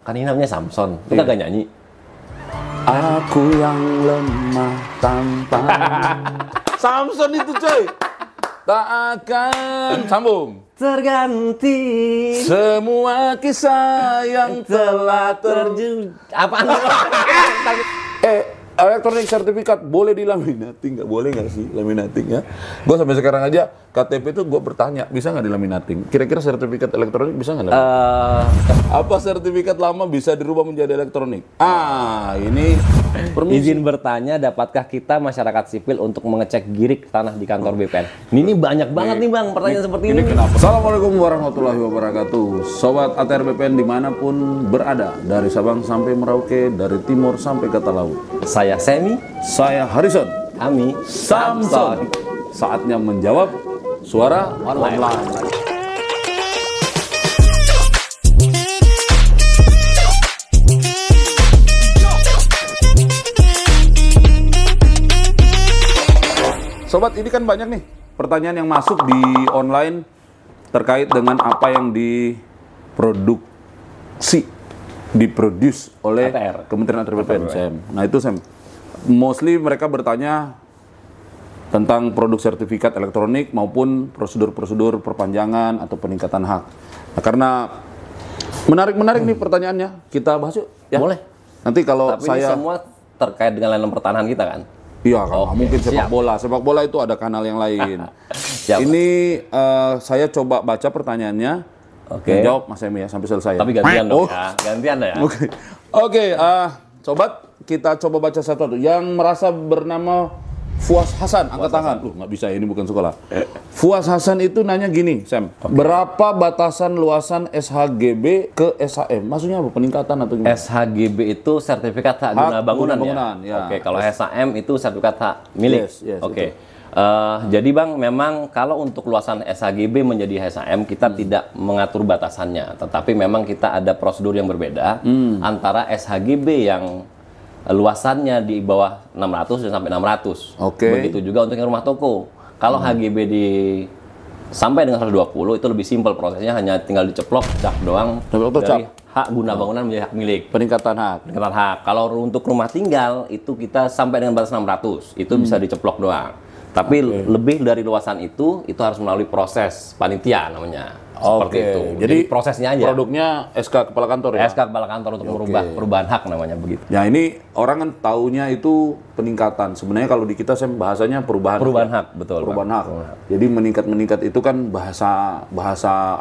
Kan ini namanya Samson. Lu kagak nyanyi? Aku yang lemah tanpa Samson itu coy. Tak akan sambung. Terganti Semua kisah yang telah terjun. Apaan? Elektronik sertifikat boleh dilaminating nggak? Boleh nggak sih laminating ya? Gue sampai sekarang aja KTP itu gue bertanya bisa nggak dilaminating? Kira-kira sertifikat elektronik bisa nggak? Apa sertifikat lama bisa dirubah menjadi elektronik? Ini izin bertanya, dapatkah kita masyarakat sipil untuk mengecek girik tanah di kantor BPN? Ini banyak banget nih bang pertanyaan seperti ini. Kenapa? Assalamualaikum warahmatullahi wabarakatuh. Sobat ATR BPN dimanapun berada, dari Sabang sampai Merauke, dari timur sampai ke laut. Saya Semi, Saya Harrison. Kami Samson. Saatnya menjawab suara online. Sobat, ini kan banyak nih pertanyaan yang masuk di online terkait dengan apa yang diproduce oleh ATR. Kementerian ATR BPN, Sam. Nah itu Sam, mostly mereka bertanya tentang produk sertifikat elektronik maupun prosedur-prosedur perpanjangan atau peningkatan hak. Nah, karena menarik nih pertanyaannya, kita bahas yuk. Ya? Boleh. Nanti kalau Tapi saya ini semua terkait dengan layanan pertahanan kita kan? iya, kalau mungkin sepak siap. bola. Sepak bola itu ada kanal yang lain. Siap. Ini saya coba baca pertanyaannya. Oke. Jawab Mas Emi ya sampai selesai. Tapi gantian dong Oh. ya. Gantian ya. Oke, sobat, kita coba baca satu-satu. Yang merasa bernama Fuas Hasan, angkat tangan. Nggak bisa, ini bukan sekolah. Fuas Hasan itu nanya gini, Sam. Berapa batasan luasan SHGB ke SHM? Maksudnya apa? Peningkatan atau gimana? SHGB itu sertifikat hak guna bangunan, bangunan, ya. Oke, kalau SHM itu sertifikat hak milik. Yes, Oke. Jadi Bang, memang kalau untuk luasan SHGB menjadi SHM kita tidak mengatur batasannya, tetapi memang kita ada prosedur yang berbeda antara SHGB yang luasannya di bawah 600 dan sampai 600. Oke. Begitu juga untuk yang rumah toko. Kalau HGB sampai dengan 120 itu lebih simpel prosesnya, hanya tinggal diceplok cap doang dari hak guna bangunan menjadi hak milik. Peningkatan hak. Peningkatan hak. Kalau untuk rumah tinggal itu kita sampai dengan batas 600, itu bisa diceplok doang. Tapi lebih dari luasan itu harus melalui proses panitia namanya. Seperti itu. Jadi prosesnya aja. Produknya SK Kepala Kantor ya? SK Kepala Kantor untuk merubah perubahan hak namanya begitu. Ya ini orang kan taunya itu peningkatan. Sebenarnya kalau di kita saya bahasanya perubahan. Perubahan hak, betul. Perubahan hak. Jadi meningkat itu kan bahasa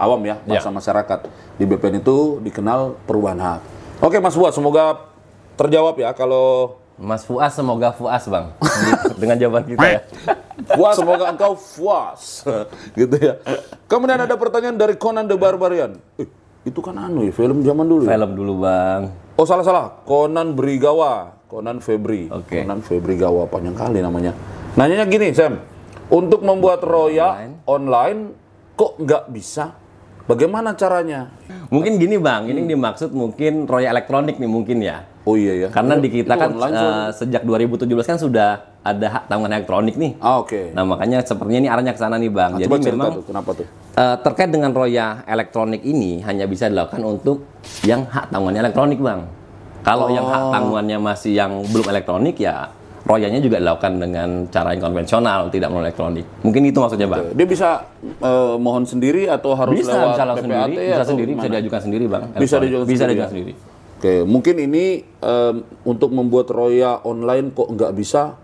awam ya, bahasa masyarakat. Di BPN itu dikenal perubahan hak. Oke Mas Fuad, semoga terjawab ya kalau Mas Fuas, semoga Fuas Bang dengan jawaban kita ya. Fuas, semoga engkau puas. Gitu ya. Kemudian ada pertanyaan dari Conan the Barbarian. Itu kan film zaman dulu ya? Film dulu Bang. Oh salah. Conan Brigawa. Conan Febri. Oke. Conan Febri Gawa, panjang kali namanya. Nanyanya gini Sam. Untuk membuat roya online kok nggak bisa? Bagaimana caranya? Mungkin gini Bang, ini dimaksud mungkin roya elektronik nih mungkin ya. Oh iya ya. Karena di kita kan online, sejak 2017 kan sudah ada hak tanggungan elektronik nih. Oke. Nah makanya sepertinya ini arahnya ke sana nih Bang. Nah, Jadi coba cerita memang tuh, kenapa tuh? terkait dengan roya elektronik ini hanya bisa dilakukan untuk yang hak tanggungannya elektronik Bang. Kalau yang hak tanggungannya masih yang belum elektronik ya royanya juga dilakukan dengan cara yang konvensional, tidak melalui elektronik. Mungkin itu maksudnya Bang. Dia bisa mohon sendiri atau harus lewat langsung PPAT sendiri, bisa atau sendiri, gimana? bisa diajukan sendiri Bang. Bisa diajukan sendiri. Oke, mungkin ini untuk membuat roya online kok nggak bisa?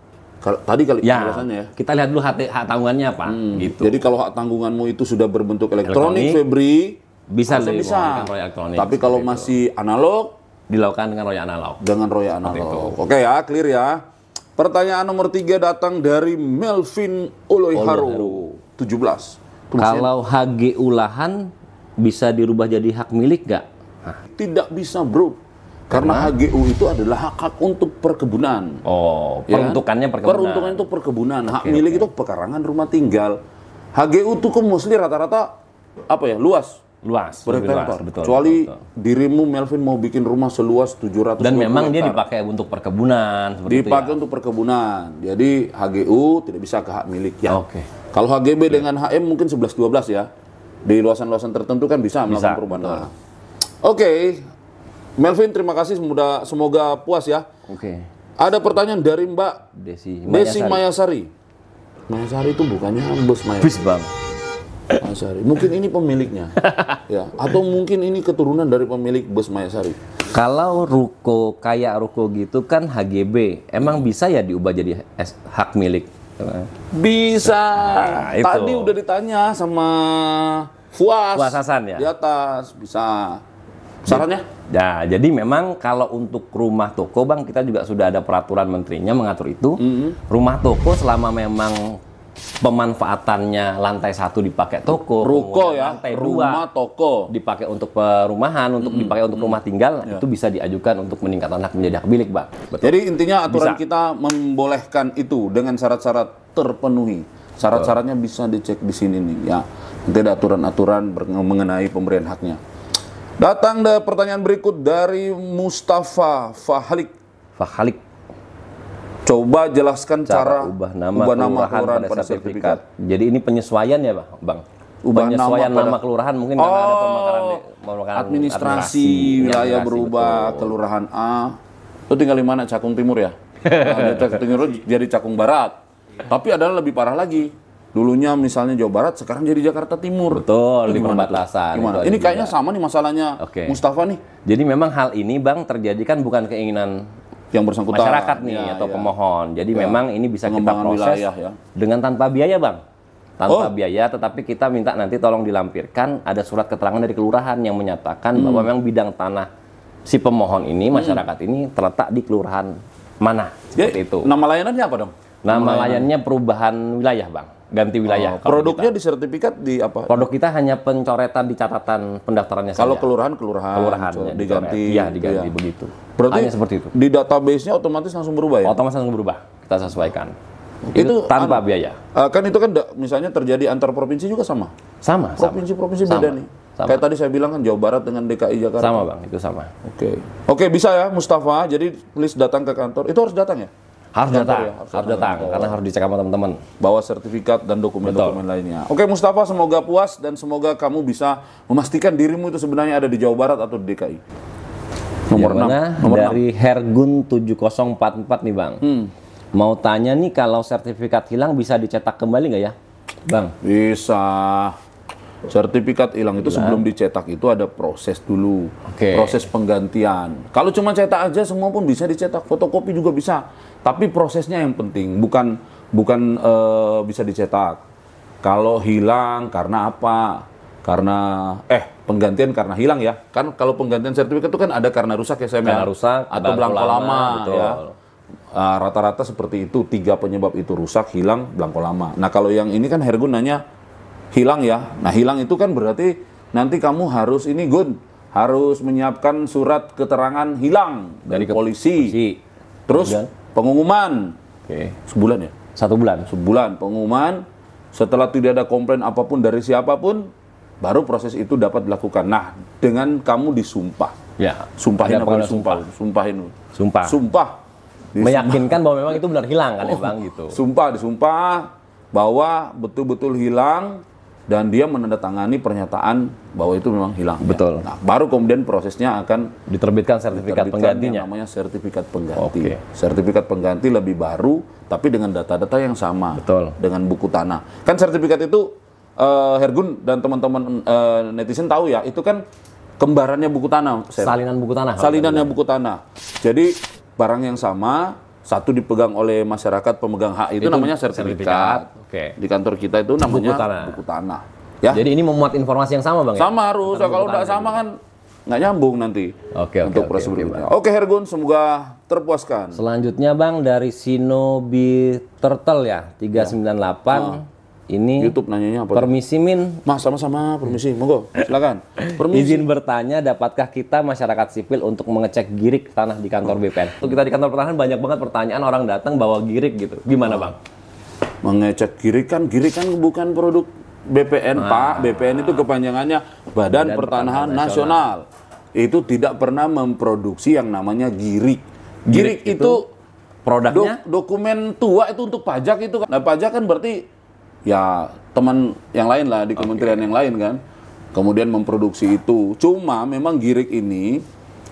Tadi kali penjelasannya ya. Kita lihat dulu hak tanggungannya apa, gitu. Jadi kalau hak tanggunganmu itu sudah berbentuk elektronik, Febri, bisa bisa. roya elektronik. Tapi kalau masih analog, dilakukan dengan roya analog. dengan roya analog. Oke ya, clear ya. Pertanyaan nomor 3 datang dari Melvin Oloiharu, 17. Kalau HGU lahan bisa dirubah jadi hak milik nggak? Tidak bisa bro, karena HGU itu adalah hak untuk perkebunan. Oh, Ya kan? peruntukannya perkebunan. Peruntukan itu perkebunan. Hak milik itu pekarangan rumah tinggal. HGU itu kan mostly rata-rata apa ya, luas. Luas, Per lebih hektar. luas, betul. Kecuali betul. dirimu Melvin mau bikin rumah seluas 700 Dan memang dia hektar. dipakai untuk perkebunan seperti Dipakai itu ya. untuk perkebunan. Jadi HGU tidak bisa ke hak milik ya. Oke. Kalau HGB dengan HM mungkin 11-12 ya. Di luasan-luasan tertentu kan bisa melakukan perubahan. betul. Oke. Melvin, terima kasih, semoga puas ya. Oke. Ada pertanyaan dari Mbak Desi Mayasari. Mayasari itu bukannya bos Mayasari. Bis bang. Mayasari. Mungkin ini pemiliknya. Ya, atau mungkin ini keturunan dari pemilik bos Mayasari. Kalau ruko kayak ruko gitu kan HGB, emang bisa ya diubah jadi hak milik? Bisa. Nah, itu. Tadi udah ditanya sama Fuas Hasan ya? di atas, bisa. Sarannya? Ya, jadi memang kalau untuk rumah toko bang, kita juga sudah ada peraturan menterinya mengatur itu. Rumah toko selama memang pemanfaatannya lantai 1 dipakai toko, Ruko ya, lantai 2 rumah toko dipakai untuk perumahan, untuk dipakai untuk rumah tinggal, itu bisa diajukan untuk meningkatkan hak menjadi hak milik bang. Betul. Jadi intinya aturan Bisa. kita membolehkan itu dengan syarat-syarat terpenuhi. Syarat-syaratnya bisa dicek di sini nih ya. Nanti ada aturan-aturan mengenai pemberian haknya. Datang pertanyaan berikut dari Mustafa Fahalik. Coba jelaskan cara ubah nama kelurahan pada sertifikat. Jadi ini penyesuaian ya bang? Ubah penyesuaian nama nama kelurahan mungkin karena ada pemekaran administrasi wilayah berubah, betul. kelurahan A. Itu tinggal di mana? Cakung Timur ya? Nah, Cakung Timur jadi Cakung Barat. Tapi adalah lebih parah lagi. Dulunya misalnya Jawa Barat, sekarang jadi Jakarta Timur. Betul, di Gimana perbatasan. Gimana? Itu Ini ada kayaknya juga. sama nih masalahnya Mustafa nih. Jadi memang hal ini bang terjadi kan bukan keinginan Yang bersangkutan. masyarakat nih Ya, atau ya. pemohon. Jadi Ya. memang ini bisa kita Pengembangan proses wilayah, ya. dengan tanpa biaya bang. Tanpa biaya, tetapi kita minta nanti tolong dilampirkan ada surat keterangan dari kelurahan yang menyatakan bahwa memang bidang tanah si pemohon ini, masyarakat ini terletak di kelurahan mana. Ya, Seperti itu. nama layanannya apa dong? Nama layannya perubahan wilayah bang. Ganti wilayah. kalau Produknya kita. di sertifikat di apa? Produk kita hanya pencoretan di catatan pendaftarannya Kalau saja. kelurahan diganti. Iya, diganti ya. begitu. Berarti hanya seperti itu. Di database-nya otomatis langsung berubah ya? Otomatis langsung berubah. Kita sesuaikan. Itu tanpa biaya. Kan itu kan misalnya terjadi antar provinsi juga sama. Sama. Provinsi-provinsi beda nih. Sama. Kayak tadi saya bilang kan Jawa Barat dengan DKI Jakarta. Sama bang, itu sama. Oke, bisa ya Mustafa. Jadi please datang ke kantor. Itu harus datang ya? Harus Kantor datang, ya? harus datang, karena harus dicek sama teman-teman. Bawa sertifikat dan dokumen-dokumen lainnya. Oke Mustafa, semoga puas dan semoga kamu bisa memastikan dirimu itu sebenarnya ada di Jawa Barat atau di DKI. Nomor 6. Nomor Dari Hergun 7044 nih bang. Mau tanya nih kalau sertifikat hilang bisa dicetak kembali nggak ya, bang? Bisa. Sertifikat hilang itu sebelum dicetak itu ada proses dulu. Proses penggantian. Kalau cuma cetak aja semua pun bisa dicetak, fotokopi juga bisa. Tapi prosesnya yang penting, bukan bisa dicetak. Kalau hilang karena apa? Karena penggantian karena hilang ya. Kan kalau penggantian sertifikat itu kan ada karena rusak ya saya Karena rusak atau belangko lama betul. ya. Rata-rata seperti itu, 3 penyebab itu, rusak, hilang, belangko lama. Nah kalau yang ini kan Hergun nanya hilang ya. Nah hilang itu kan berarti nanti kamu harus harus menyiapkan surat keterangan hilang dari polisi. Terus pengumuman. Sebulan ya? 1 bulan. Sebulan pengumuman. Setelah tidak ada komplain apapun dari siapapun, baru proses itu dapat dilakukan. Nah, dengan kamu disumpah. Ya. Sumpahin apa disumpah? Sumpah. Meyakinkan bahwa memang itu benar hilang kan ya bang gitu. Disumpah bahwa betul-betul hilang dan dia menandatangani pernyataan bahwa itu memang hilang. Betul. Nah, baru kemudian prosesnya akan diterbitkan sertifikat penggantinya. Yang namanya sertifikat pengganti. Sertifikat pengganti lebih baru, tapi dengan data-data yang sama. Betul. Dengan buku tanah. Kan sertifikat itu Hergun dan teman-teman netizen tahu ya, itu kan kembarannya buku tanah. Salinan buku tanah. Salinannya buku tanah. Jadi barang yang sama, satu dipegang oleh masyarakat pemegang hak itu namanya sertifikat. Di kantor kita itu namanya buku tanah. Ya. Jadi ini memuat informasi yang sama bang ya? Sama harus. Kalau nggak sama kan nggak nyambung nanti. Untuk proses berikutnya. Oke Hergun, semoga terpuaskan. Selanjutnya bang dari Shinobi Turtle ya 398. Ini YouTube nanyanya apa? Permisi Min. Mas, sama-sama, permisi, monggo, silakan. Permisi. Izin bertanya, dapatkah kita masyarakat sipil untuk mengecek girik tanah di kantor BPN? Untuk kita di kantor pertanahan banyak banget pertanyaan orang datang bawa girik gitu. Gimana bang? Mengecek girik kan bukan produk BPN Pak. BPN itu kepanjangannya Badan Pertanahan Nasional. Itu tidak pernah memproduksi yang namanya girik. Girik itu produknya dokumen tua itu untuk pajak itu kan. Nah, pajak kan berarti ya teman yang lain lah di kementerian yang lain kan, kemudian memproduksi itu. Cuma memang girik ini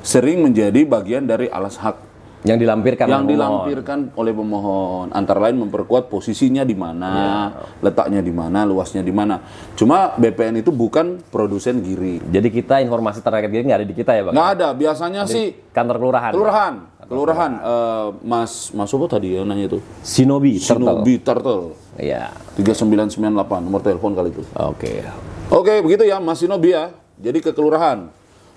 sering menjadi bagian dari alas hak yang dilampirkan yang oleh pemohon. dilampirkan oleh pemohon, antara lain memperkuat posisinya di mana, letaknya di mana, luasnya di mana. Cuma BPN itu bukan produsen giri. Jadi kita informasi terkait gini nggak ada di kita ya Bang? Nggak ada, biasanya sih Kantor kelurahan. kelurahan. Mas apa tadi yang nanya itu? Shinobi Turtle. Iya. 3998 nomor telepon kali itu. Oke. Oke, begitu ya Mas Shinobi ya. Jadi ke kelurahan.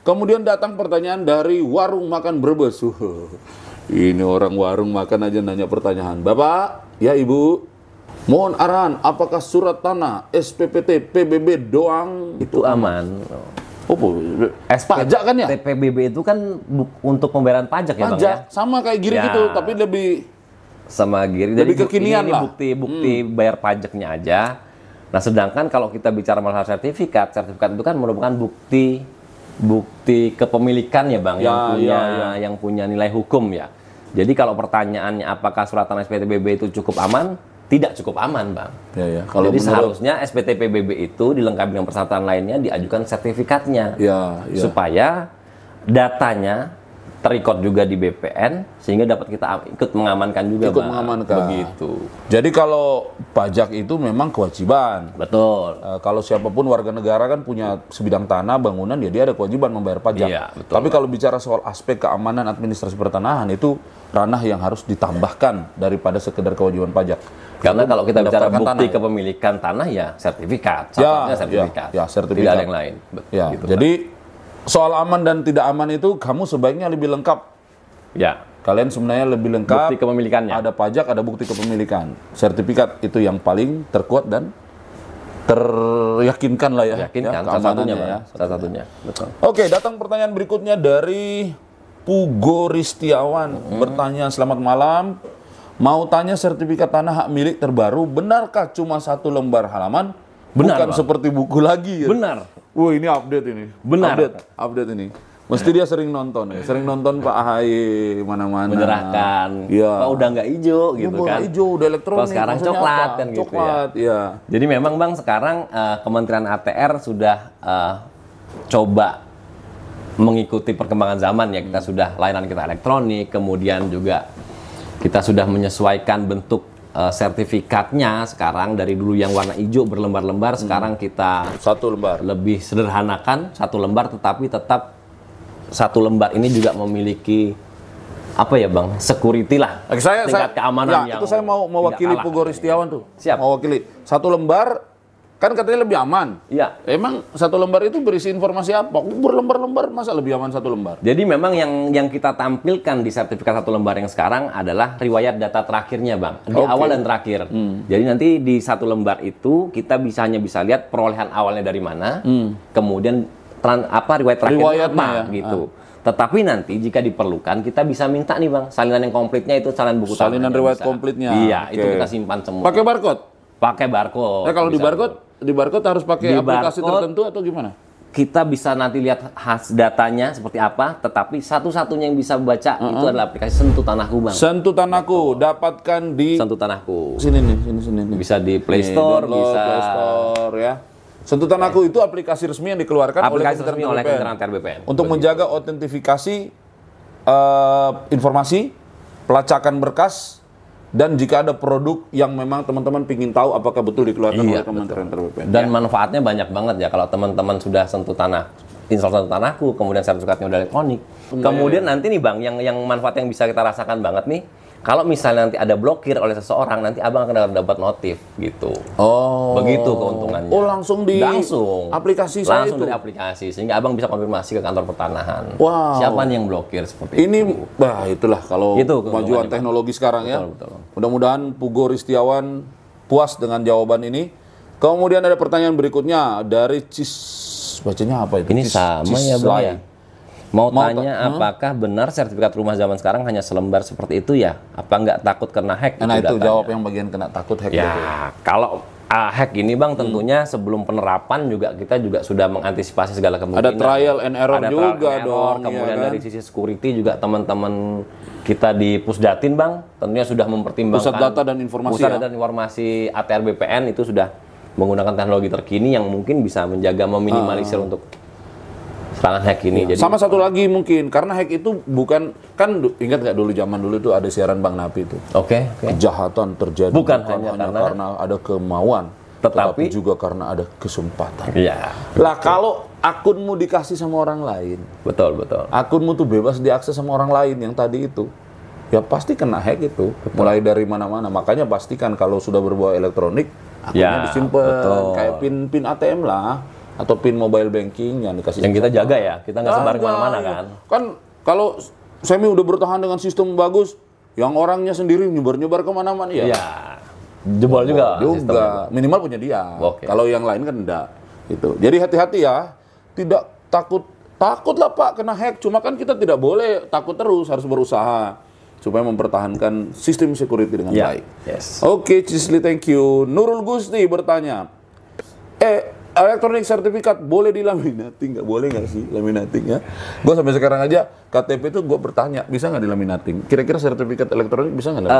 Kemudian datang pertanyaan dari warung makan Brebes. Ini orang warung makan aja nanya pertanyaan. Bapak, ya Ibu, mohon arahan, apakah surat tanah, SPPT, PBB doang Itu aman. Oh, pajak kan ya? PBB itu kan untuk pembayaran pajak ya Bang Pajak, ya? sama kayak gini Ya. gitu, tapi lebih Sama giri. Lebih kekinian ini lah. bukti bayar pajaknya aja. Nah, sedangkan kalau kita bicara masalah sertifikat itu kan merupakan bukti kepemilikan ya Bang, yang punya nilai hukum ya. Jadi kalau pertanyaannya apakah surat tanah SPT PBB itu cukup aman? Tidak cukup aman Bang. Ya. Jadi seharusnya SPT PBB itu dilengkapi dengan persyaratan lainnya, diajukan sertifikatnya. Supaya datanya terrecord juga di BPN sehingga dapat kita ikut mengamankan juga Bang. Begitu. Jadi kalau pajak itu memang kewajiban. Betul. Kalau siapapun warga negara kan punya sebidang tanah, bangunan, ya dia ada kewajiban membayar pajak. Iya, betul. Tapi kalau bicara soal aspek keamanan administrasi pertanahan itu ranah yang harus ditambahkan daripada sekedar kewajiban pajak. Karena kalau kita bicara mendaftarkan bukti tanah, kepemilikan tanah ya sertifikat, satunya sertifikat. sertifikat. Tidak ada yang lain. Ya, Gitu, jadi soal aman dan tidak aman itu kamu sebaiknya lebih lengkap. ya, Kalian sebenarnya lebih lengkap. bukti kepemilikannya. Ada pajak, ada bukti kepemilikan. Sertifikat itu yang paling terkuat dan teryakinkan lah ya. Yakinkan salah satunya Bang. Salah satunya. Betul. Oke, datang pertanyaan berikutnya dari Pugo Ristiawan. Bertanya, selamat malam. Mau tanya sertifikat tanah hak milik terbaru, benarkah cuma 1 lembar halaman? Benar, Bukan Bang. seperti buku lagi ya? Benar. Wah, ini update ini. Benar. Update ini. Mesti dia sering nonton ya. Sering nonton Pak AHY mana-mana. Menyerahkan. Iya. Kok udah nggak hijau gitu Udah kan. hijau, udah elektronik. Kalau sekarang maksudnya coklat apa? kan gitu Coklat, ya. Jadi memang Bang sekarang Kementerian ATR sudah coba mengikuti perkembangan zaman ya. Kita sudah layanan kita elektronik, kemudian juga kita sudah menyesuaikan bentuk sertifikatnya sekarang dari dulu yang warna hijau berlembar-lembar, sekarang kita 1 lembar. lebih sederhanakan 1 lembar, tetapi tetap 1 lembar ini juga memiliki apa ya Bang, security lah, tingkat keamanan yang itu saya mau mewakili tidak kalah. Pugo Ristiawan tuh. Siap. Mau wakili 1 lembar kan katanya lebih aman. Iya. Emang 1 lembar itu berisi informasi apa? Berlembar-lembar masa lebih aman 1 lembar? Jadi memang yang kita tampilkan di sertifikat 1 lembar yang sekarang adalah riwayat data terakhirnya Bang, di awal dan terakhir. Jadi nanti di 1 lembar itu kita hanya bisa lihat perolehan awalnya dari mana, kemudian riwayat terakhirnya apa ya? gitu. Tetapi nanti jika diperlukan kita bisa minta nih Bang, salinan yang komplitnya itu salinan buku tanah. Salinan riwayat komplitnya. Iya, Oke. itu kita simpan semua. Pakai barcode? Pakai barcode. Nah, kalau di barcode harus pakai Di aplikasi barcode, tertentu atau gimana? kita bisa nanti lihat datanya seperti apa, tetapi satu-satunya yang bisa baca itu adalah aplikasi Sentuh Tanahku Bang. Sentuh Tanahku dapatkan di Sentuh Tanahku. sini nih. Bisa di Play Nih, Store, download, bisa Play Store ya. Sentuh Tanahku itu aplikasi resmi yang dikeluarkan aplikasi resmi oleh Kementerian Kementerian BPN. untuk menjaga otentifikasi informasi, pelacakan berkas, dan jika ada produk yang memang teman-teman ingin tahu apakah betul dikeluarkan oleh Kementerian BPN. Dan manfaatnya banyak banget ya kalau teman-teman sudah install Sentuh Tanahku, kemudian sertifikatnya udah elektronik. Kemudian nanti nih Bang, yang manfaat yang bisa kita rasakan banget nih, kalau misalnya nanti ada blokir oleh seseorang, nanti Abang akan dapat notif gitu. Oh. Begitu keuntungannya. Oh, langsung di aplikasi saya langsung itu. dari aplikasi, sehingga Abang bisa konfirmasi ke kantor pertanahan. Wow. Siapa nih yang blokir seperti Ini, itu. itulah kalau Itu kemajuan keuntungannya, teknologi sekarang ya. Betul. Mudah-mudahan Pugo Ristiawan puas dengan jawaban ini. Kemudian ada pertanyaan berikutnya dari bacanya apa itu? Ini sama ya Bang ya. Mau tanya ta- apakah benar sertifikat rumah zaman sekarang hanya selembar seperti itu ya? Apa nggak takut kena hack? Nah itu datanya? jawab yang bagian kena takut hack. Ya, kalau hack ini Bang tentunya sebelum penerapan kita juga sudah mengantisipasi segala kemungkinan. Ada trial and error Ada juga trial and error, dong. Kemudian ya kan? dari sisi security juga teman-teman kita di Pusdatin Bang tentunya sudah mempertimbangkan Pusat Data dan Informasi Pusat ya? Data dan Informasi ATR BPN itu sudah menggunakan teknologi terkini yang mungkin bisa menjaga meminimalisir untuk tangan hack ini. Jadi Sama satu lagi mungkin, karena hack itu bukan, kan ingat nggak dulu zaman dulu itu ada siaran Bang Napi itu. Oke. Kejahatan terjadi Bukan hanya karena ada kemauan, Tetapi juga karena ada kesempatan. Iya. Lah kalau akunmu dikasih sama orang lain, Betul. akunmu tuh bebas diakses sama orang lain yang tadi itu, ya pasti kena hack itu. Mulai dari mana-mana. Makanya pastikan kalau sudah berbau elektronik, akunnya disimpan kayak pin ATM lah, atau pin mobile banking yang dikasih. Yang kita jaga ya, kita nggak sebar kemana-mana kan. Kan kalau Semi udah bertahan dengan sistem bagus, yang orangnya sendiri nyebar-nyebar kemana-mana ya. Iya. Jebol juga. Juga minimal punya dia. Oke. Kalau yang lain kan enggak. Gitu. Jadi hati-hati ya. Tidak takut lah Pak kena hack. Cuma kan kita tidak boleh takut terus, harus berusaha supaya mempertahankan sistem security dengan baik. Yes. Oke, Cisli, thank you. Nurul Gusti bertanya, elektronik sertifikat boleh dilaminating? Nggak boleh nggak sih laminating ya? Gue sampai sekarang aja KTP itu gue bertanya, bisa nggak dilaminating? Kira-kira sertifikat elektronik bisa nggak?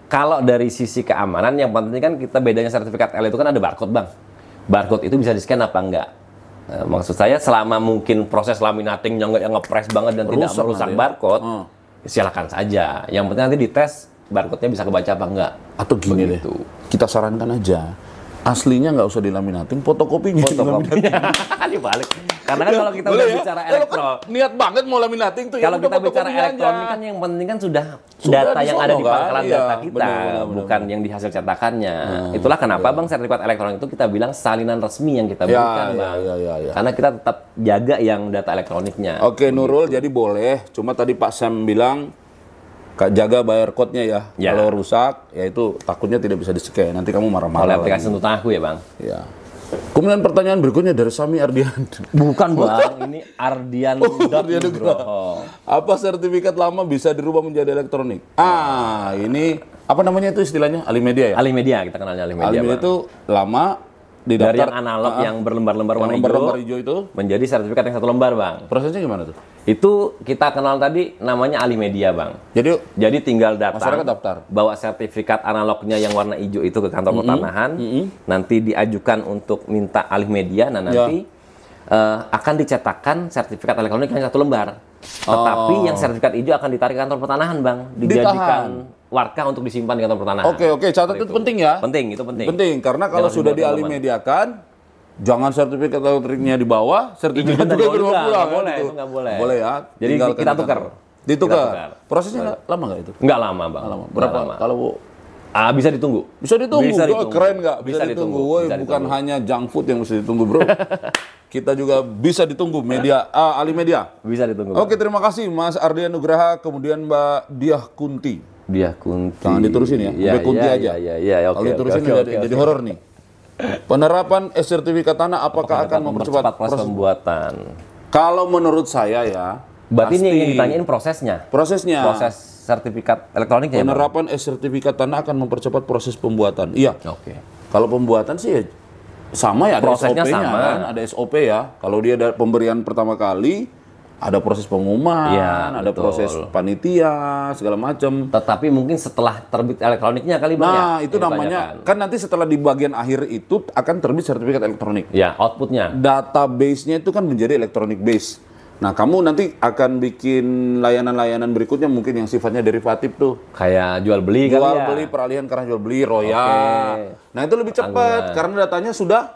Kalau dari sisi keamanan, yang penting kan kita bedanya sertifikat L itu kan ada barcode, Bang. Barcode itu bisa di-scan apa enggak? Maksud saya selama mungkin proses laminatingnya nggak yang ngepres banget dan tidak merusak barcode, silakan saja. Yang penting nanti dites barcode-nya bisa kebaca apa enggak. Atau gini deh, kita sarankan aja, aslinya nggak usah dilaminating, fotokopinya dibalik. Karena kan kalau kita udah bicara elektronik, niat banget mau laminating tuh. kalau kita bicara elektronik kan yang penting kan sudah data yang ada di pangkalan data kita, bukan yang di hasil cetakannya. Itulah kenapa Bang sertifikat elektronik itu kita bilang salinan resmi yang kita berikan, Bang. Karena kita tetap jaga yang data elektroniknya. Oke, Nurul, jadi boleh. Cuma tadi Pak Sam bilang jaga barcode-nya ya. Kalau rusak, ya itu takutnya tidak bisa di-scan. Nanti kamu marah-marah. Oleh aplikasi untuk aku ya, Bang. Ya. Kemudian pertanyaan berikutnya dari Sami Ardian. Bukan, Bang. Ini Ardian Nugroho. Apa sertifikat lama bisa dirubah menjadi elektronik? Ini apa namanya itu istilahnya? Alimedia ya? Alimedia, kita kenalnya Alimedia. Alimedia itu lama didaftar. Dari yang analog yang berlembar-lembar warna hijau itu menjadi sertifikat yang satu lembar, Bang. Prosesnya gimana tuh? Itu kita kenal tadi namanya Alimedia, Bang. Jadi tinggal datang, masyarakat daftar, bawa sertifikat analognya yang warna hijau itu ke kantor pertanahan, nanti diajukan untuk minta Alimedia, nah nanti akan dicetakkan sertifikat elektronik yang satu lembar. Tetapi yang sertifikat hijau akan ditarik ke kantor pertanahan, Bang. Dijadikan warka untuk disimpan di kantor pertanahan. Oke, catat itu penting ya. Itu penting. Penting, karena kalau sudah dialimediakan, jangan sertifikat elektriknya dibawa, sertifikat juga berubah pulang. Nggak boleh, itu nggak boleh. Boleh ya. Jadi kita tukar. Ditukar. Prosesnya lama nggak itu? Nggak lama, Bang. Berapa? Kalau bisa ditunggu. Bisa ditunggu. Keren nggak? Bisa ditunggu. Bukan hanya junk food yang bisa ditunggu, bro. Kita juga bisa ditunggu Alimedia. Bisa ditunggu. Oke, terima kasih Mas Ardian Nugraha, kemudian Mbak Diah Kunti. Jangan diterusin ya, sampai Kunti aja. Kalau diterusin jadi horor nih. Penerapan sertifikat tanah apakah akan mempercepat proses pembuatan? Kalau menurut saya ya, berarti ini yang ditanyain prosesnya. Proses sertifikat elektroniknya. Penerapan sertifikat tanah akan mempercepat proses pembuatan. Iya. Oke. Kalau pembuatan sih sama ya, ada prosesnya SOP-nya sama. kan, ada SOP ya. Kalau dia ada pemberian pertama kali, ada proses pengumuman, ada proses panitia, segala macam. Tetapi mungkin setelah terbit elektroniknya kali, Bang. Nah, itu namanya, kan nanti setelah di bagian akhir itu akan terbit sertifikat elektronik. Ya, outputnya. Database-nya itu kan menjadi electronic base. Nah, kamu nanti akan bikin layanan-layanan berikutnya mungkin yang sifatnya derivatif tuh. Kayak jual beli kan ya? Jual beli, peralihan karena jual beli, royal. Nah, itu lebih cepat karena datanya sudah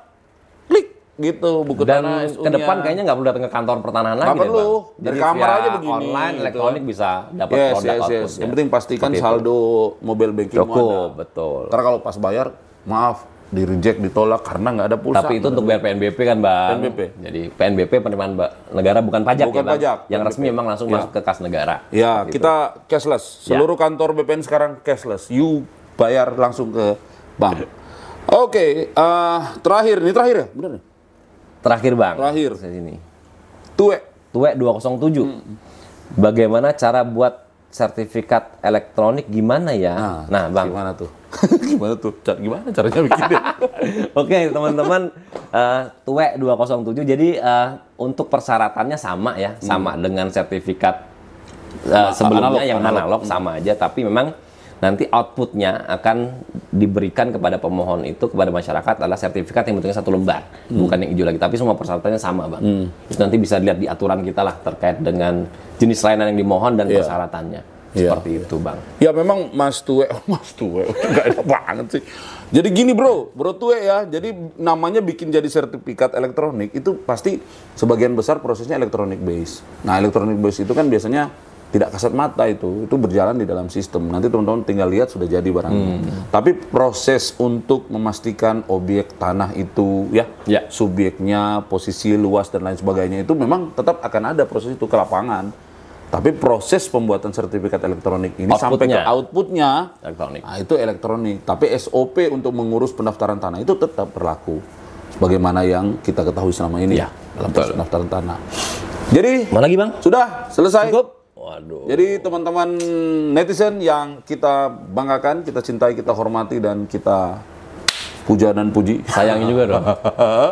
klik gitu, buku tanah SU-nya. Dan ke depan kayaknya nggak perlu datang ke kantor pertanahan lagi deh, Bang. Dari kamar aja begini. Online, gitu. elektronik bisa dapat produk outputnya. Yang penting pastikan saldo mobile banking cukup, betul. Karena kalau pas bayar, maaf, di reject, ditolak karena nggak ada pulsa. Tapi itu untuk bayar PNBP kan, Bang. PNBP. Jadi PNBP penerimaan negara bukan pajak, bukan pajak. Yang resmi memang langsung masuk ke kas negara. Ya, kita cashless. Seluruh kantor BPN sekarang cashless. You bayar langsung ke bank. Oke, terakhir ya, benar nih? Terakhir, Bang. Terakhir. Sini. Tuwe 207. Bagaimana cara buat sertifikat elektronik gimana ya? Nah, Bang. Gimana tuh? Gimana caranya bikinnya? Oke, teman-teman, Tuwe 207. Jadi untuk persyaratannya sama ya, sama dengan sertifikat sebelumnya yang analog sama aja, tapi memang nanti outputnya akan diberikan kepada pemohon itu, kepada masyarakat adalah sertifikat yang bentuknya 1 lembar, bukan yang hijau lagi, tapi semua persyaratannya sama, Bang. Itu nanti bisa dilihat di aturan kita lah terkait dengan jenis layanan yang dimohon dan persyaratannya. Seperti itu, Bang. Ya memang Mas Tue, nggak enak banget sih. Jadi gini bro Tue ya, jadi namanya bikin jadi sertifikat elektronik itu pasti sebagian besar prosesnya elektronik base. Nah elektronik base itu kan biasanya tidak kasat mata, itu berjalan di dalam sistem. Nanti teman-teman tinggal lihat sudah jadi barangnya. Tapi proses untuk memastikan objek tanah itu subyeknya, posisi luas dan lain sebagainya itu memang tetap akan ada proses itu ke lapangan. Tapi proses pembuatan sertifikat elektronik ini sampai ke outputnya elektronik. Nah, itu elektronik. Tapi SOP untuk mengurus pendaftaran tanah itu tetap berlaku sebagaimana yang kita ketahui selama ini dalam proses pendaftaran tanah. Jadi mana lagi, Bang? Sudah selesai. Cukup. Waduh. Jadi teman-teman netizen yang kita banggakan, kita cintai, kita hormati dan kita puja dan puji. Sayangi juga dong.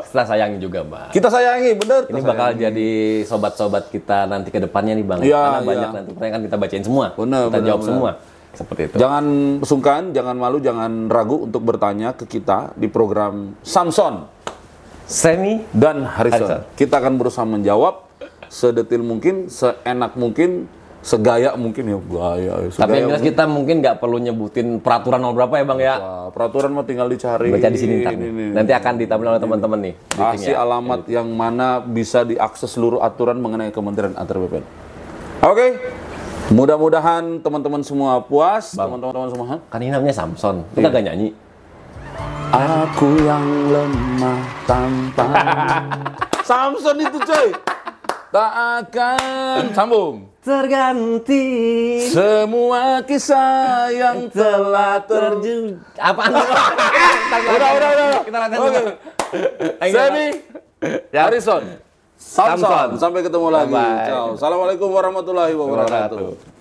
Kita sayangi juga, Bang. Kita sayangi, bener. Ini bakal jadi sobat-sobat kita nanti ke depannya nih, Bang. Ya, karena banyak nanti pertanyaan kan kita bacain semua. Kita jawab semua. Seperti itu. Jangan sungkan, jangan malu, jangan ragu untuk bertanya ke kita di program Samson, Semi dan Harrison. Kita akan berusaha menjawab sedetil mungkin, seenak mungkin, segaya mungkin ya gaya. Tapi yang jelas kita mungkin nggak perlu nyebutin peraturan nomor berapa ya, Bang ya. Peraturan mah tinggal dicari. Baca di sini ntar. Nanti akan ditampilkan oleh teman-teman nih. Kasih alamat yang mana bisa diakses seluruh aturan mengenai Kementerian Antar BPN. Oke. Mudah-mudahan teman-teman semua puas. Teman-teman semua. Kan ini namanya Samson. Kita gak nyanyi. Aku yang lemah tanpa. Samson itu coy. Tak akan sambung. Terganti Semua kisah yang telah terjadi. Apaan? Udah. Kita latihan dulu. Semi, Harrison, Samson. Sampai ketemu lagi. Bye. Ciao. Assalamualaikum warahmatullahi wabarakatuh.